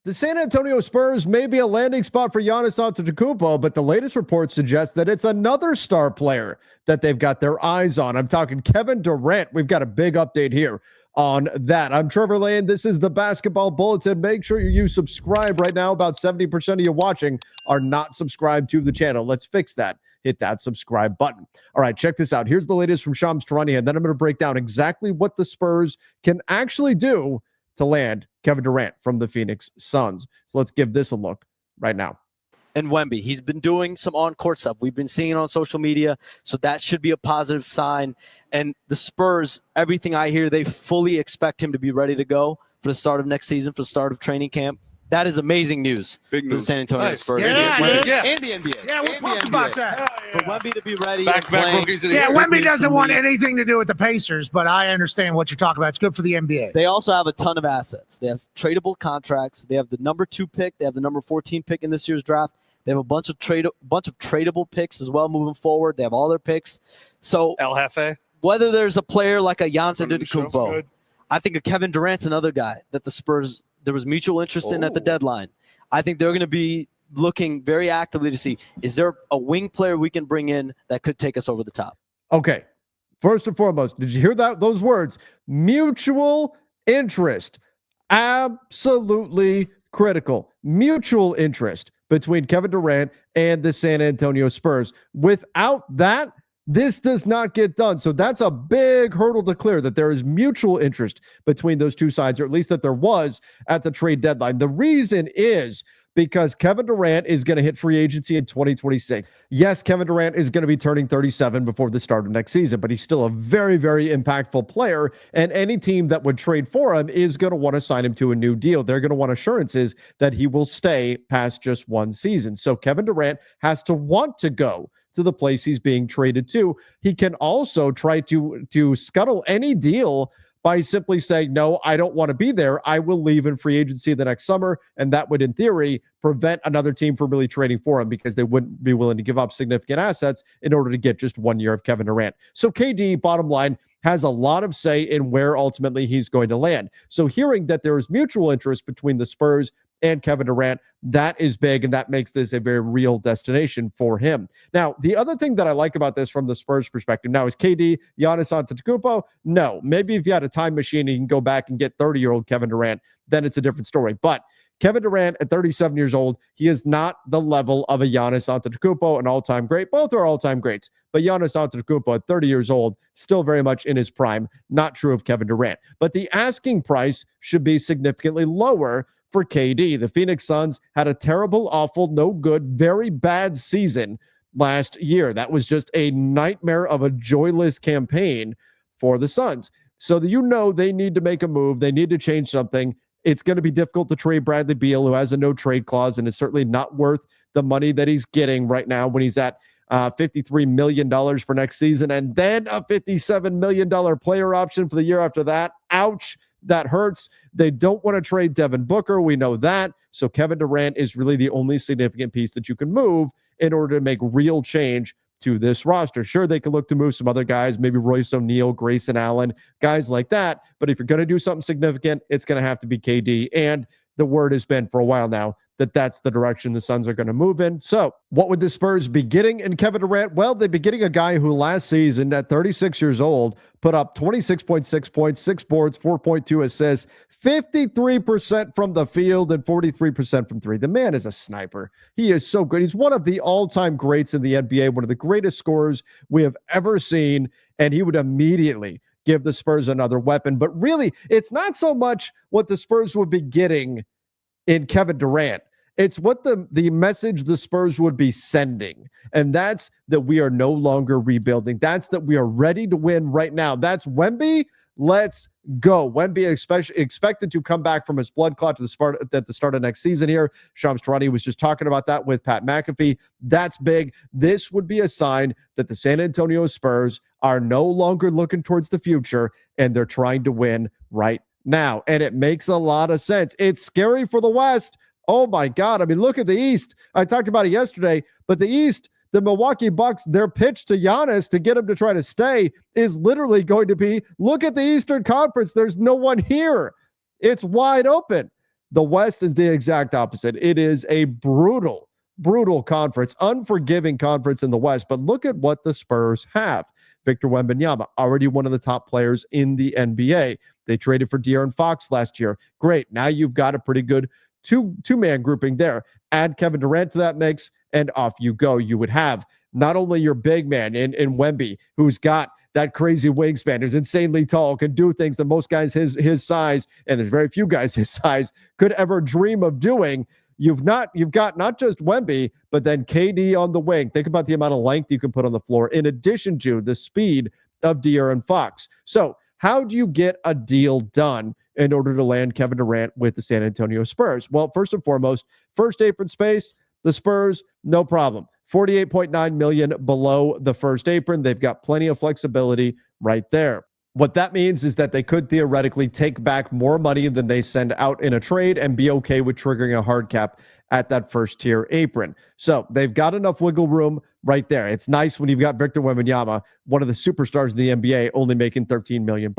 The San Antonio Spurs may be a landing spot for Giannis Antetokounmpo, but the latest reports suggest that it's another star player that they've got their eyes on. I'm talking Kevin Durant. We've got a big update here on that. I'm Trevor Lane. This is the Basketball Bulletin. Make sure you subscribe right now. About 70% of you watching are not subscribed to the channel. Let's fix that. Hit that subscribe button. All right, check this out. Here's the latest from Shams Charania, and then I'm going to break down exactly what the Spurs can actually do to land Kevin Durant from the Phoenix Suns. So let's give this a look right now. And Wemby, he's been doing some on-court stuff. We've been seeing it on social media, so that should be a positive sign. And the Spurs, everything I hear, they fully expect him to be ready to go for the start of next season, for the start of training camp. That is amazing news for the San Antonio Spurs. And the NBA. Yeah, we'll talk about that. For Wemby to be ready. Back-to-back rookies of the year. Wemby doesn't want anything to do with the Pacers, but I understand what you're talking about. It's good for the NBA. They also have a ton of assets. They have tradable contracts. They have the number 2 pick. They have the number 14 pick in this year's draft. They have a bunch of tradable picks as well moving forward. They have all their picks. So El Jefe. Whether there's a player like a Giannis Antetokounmpo, I think a Kevin Durant's another guy that the Spurs, there was mutual interest in at the deadline. I think they're going to be looking very actively to see, is there a wing player we can bring in that could take us over the top? Okay. First and foremost, did you hear those words? Mutual interest. Absolutely critical. Mutual interest between Kevin Durant and the San Antonio Spurs. Without that, this does not get done. So that's a big hurdle to clear, that there is mutual interest between those two sides, or at least that there was at the trade deadline. The reason is because Kevin Durant is going to hit free agency in 2026. Yes, Kevin Durant is going to be turning 37 before the start of next season, but he's still a very, very impactful player, and any team that would trade for him is going to want to sign him to a new deal. They're going to want assurances that he will stay past just one season. So Kevin Durant has to want to go to the place he's being traded to. He can also try to scuttle any deal by simply saying, no, I don't want to be there. I will leave in free agency the next summer. And that would, in theory, prevent another team from really trading for him, because they wouldn't be willing to give up significant assets in order to get just 1 year of Kevin Durant. So KD, bottom line, has a lot of say in where ultimately he's going to land. So hearing that there is mutual interest between the Spurs and Kevin Durant, that is big, and that makes this a very real destination for him. Now, the other thing that I like about this from the Spurs perspective, now, is KD Giannis Antetokounmpo? No. Maybe if you had a time machine and you can go back and get 30-year-old Kevin Durant, then it's a different story. But Kevin Durant at 37 years old, he is not the level of a Giannis Antetokounmpo, an all-time great. Both are all-time greats. But Giannis Antetokounmpo at 30 years old, still very much in his prime. Not true of Kevin Durant. But the asking price should be significantly lower for KD. The Phoenix Suns had a terrible, awful, no good, very bad season last year. That was just a nightmare of a joyless campaign for the Suns. So they need to make a move. They need to change something. It's going to be difficult to trade Bradley Beal, who has a no-trade clause and is certainly not worth the money that he's getting right now when he's at $53 million for next season, and then a $57 million player option for the year after that. Ouch. That hurts. They don't want to trade Devin Booker. We know that. So Kevin Durant is really the only significant piece that you can move in order to make real change to this roster. Sure, they can look to move some other guys, maybe Royce O'Neal, Grayson Allen, guys like that. But if you're going to do something significant, it's going to have to be KD. And the word has been for a while now that that's the direction the Suns are going to move in. So what would the Spurs be getting in Kevin Durant? Well, they'd be getting a guy who last season at 36 years old put up 26.6 points, 6 boards, 4.2 assists, 53% from the field and 43% from three. The man is a sniper. He is so good. He's one of the all-time greats in the NBA, one of the greatest scorers we have ever seen, and he would immediately give the Spurs another weapon. But really, it's not so much what the Spurs would be getting in Kevin Durant. It's what the message the Spurs would be sending. And that's that we are no longer rebuilding. That's that we are ready to win right now. That's Wemby. Let's go. Wemby expected to come back from his blood clot at the start of next season here. Shams Charania was just talking about that with Pat McAfee. That's big. This would be a sign that the San Antonio Spurs are no longer looking towards the future, and they're trying to win right now. And it makes a lot of sense. It's scary for the West. Oh my God. I mean, look at the East. I talked about it yesterday, but the East, the Milwaukee Bucks, their pitch to Giannis to get him to try to stay is literally going to be, look at the Eastern Conference. There's no one here. It's wide open. The West is the exact opposite. It is a brutal, brutal conference, unforgiving conference in the West. But look at what the Spurs have. Victor Wembanyama, already one of the top players in the NBA. They traded for De'Aaron Fox last year. Great. Now you've got a pretty good two-man grouping there. Add Kevin Durant to that mix, and off you go. You would have not only your big man in Wemby, who's got that crazy wingspan, who's insanely tall, can do things that most guys his size, and there's very few guys his size, could ever dream of doing. You've got not just Wemby, but then KD on the wing. Think about the amount of length you can put on the floor, in addition to the speed of De'Aaron Fox. So how do you get a deal done in order to land Kevin Durant with the San Antonio Spurs? Well, first and foremost, first apron space, the Spurs, no problem. $48.9 million below the first apron. They've got plenty of flexibility right there. What that means is that they could theoretically take back more money than they send out in a trade and be okay with triggering a hard cap at that first tier apron. So they've got enough wiggle room right there. It's nice when you've got Victor Wembanyama, one of the superstars in the NBA, only making $13 million.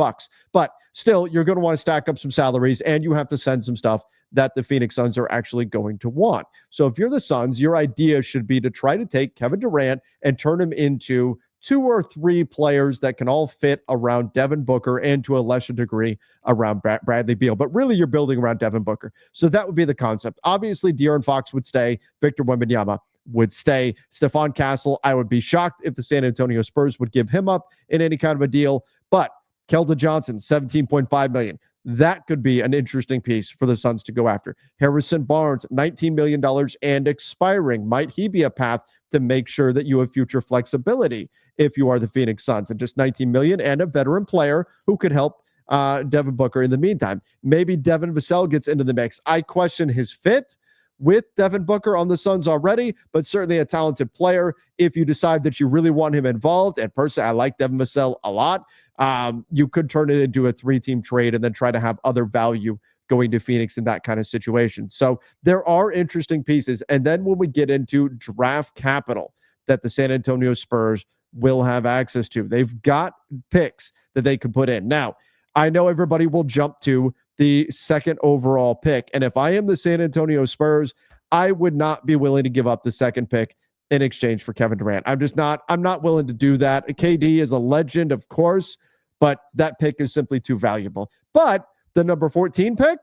But still, you're going to want to stack up some salaries, and you have to send some stuff that the Phoenix Suns are actually going to want. So if you're the Suns, your idea should be to try to take Kevin Durant and turn him into 2 or 3 players that can all fit around Devin Booker and to a lesser degree around Bradley Beal. But really, you're building around Devin Booker. So that would be the concept. Obviously, De'Aaron Fox would stay. Victor Wembanyama would stay. Stephon Castle, I would be shocked if the San Antonio Spurs would give him up in any kind of a deal. But Keldon Johnson, $17.5 million. That could be an interesting piece for the Suns to go after. Harrison Barnes, $19 million and expiring. Might he be a path to make sure that you have future flexibility if you are the Phoenix Suns? And just $19 million and a veteran player who could help Devin Booker in the meantime. Maybe Devin Vassell gets into the mix. I question his fit with Devin Booker on the Suns already, but certainly a talented player if you decide that you really want him involved. And personally, I like Devin Vassell a lot. You could turn it into a 3-team trade and then try to have other value going to Phoenix in that kind of situation. So there are interesting pieces. And then when we get into draft capital that the San Antonio Spurs will have access to, they've got picks that they can put in. Now, I know everybody will jump to the second overall pick. And if I am the San Antonio Spurs, I would not be willing to give up the second pick in exchange for Kevin Durant. I'm not willing to do that. KD is a legend, of course, but that pick is simply too valuable. But the number 14 pick,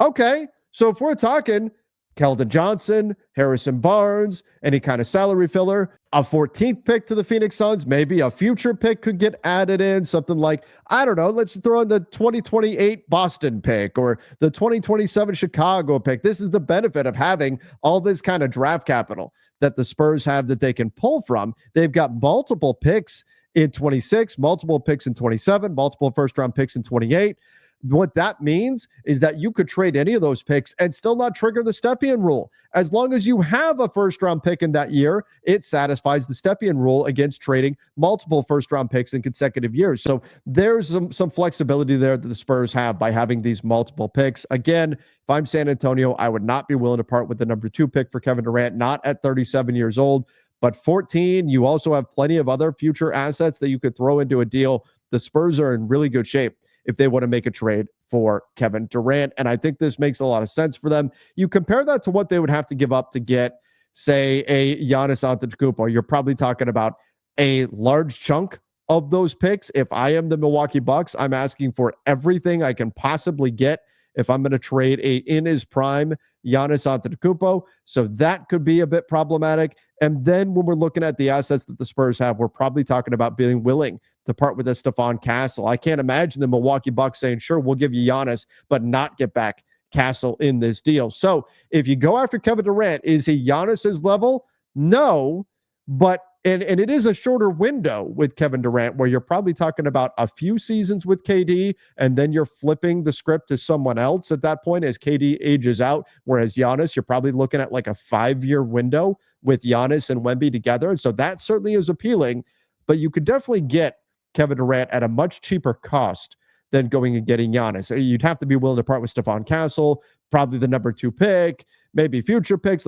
okay. So if we're talking Keldon Johnson, Harrison Barnes, any kind of salary filler, a 14th pick to the Phoenix Suns, maybe a future pick could get added in, something like, I don't know, let's throw in the 2028 Boston pick or the 2027 Chicago pick. This is the benefit of having all this kind of draft capital that the Spurs have that they can pull from. They've got multiple picks in 26, multiple picks in 27, multiple first-round picks in 28. What that means is that you could trade any of those picks and still not trigger the Stepien rule. As long as you have a first-round pick in that year, it satisfies the Stepien rule against trading multiple first-round picks in consecutive years. So there's some flexibility there that the Spurs have by having these multiple picks. Again, if I'm San Antonio, I would not be willing to part with the number 2 pick for Kevin Durant, not at 37 years old. But 14, you also have plenty of other future assets that you could throw into a deal. The Spurs are in really good shape if they want to make a trade for Kevin Durant. And I think this makes a lot of sense for them. You compare that to what they would have to give up to get, say, a Giannis Antetokounmpo. You're probably talking about a large chunk of those picks. If I am the Milwaukee Bucks, I'm asking for everything I can possibly get if I'm going to trade a in his prime Giannis Antetokounmpo. So that could be a bit problematic. And then when we're looking at the assets that the Spurs have, we're probably talking about being willing to part with a Stephon Castle. I can't imagine the Milwaukee Bucks saying, sure, we'll give you Giannis, but not get back Castle in this deal. So if you go after Kevin Durant, is he Giannis's level? No, but and it is a shorter window with Kevin Durant where you're probably talking about a few seasons with KD, and then you're flipping the script to someone else at that point as KD ages out. Whereas Giannis, you're probably looking at like a 5-year window with Giannis and Wemby together. And so that certainly is appealing, but you could definitely get Kevin Durant at a much cheaper cost than going and getting Giannis. You'd have to be willing to part with Stephon Castle, probably the number 2 pick, maybe future picks.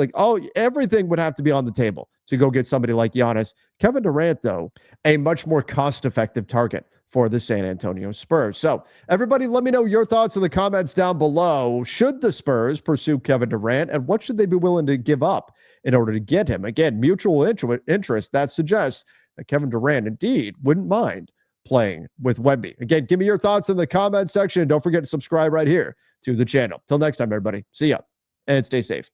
Everything would have to be on the table to go get somebody like Giannis. Kevin Durant, though, a much more cost-effective target for the San Antonio Spurs. So everybody, let me know your thoughts in the comments down below. Should the Spurs pursue Kevin Durant, and what should they be willing to give up in order to get him? Again, mutual interest that suggests that Kevin Durant indeed wouldn't mind playing with Wemby. Again, give me your thoughts in the comment section. And don't forget to subscribe right here to the channel. Till next time, everybody. See ya and stay safe.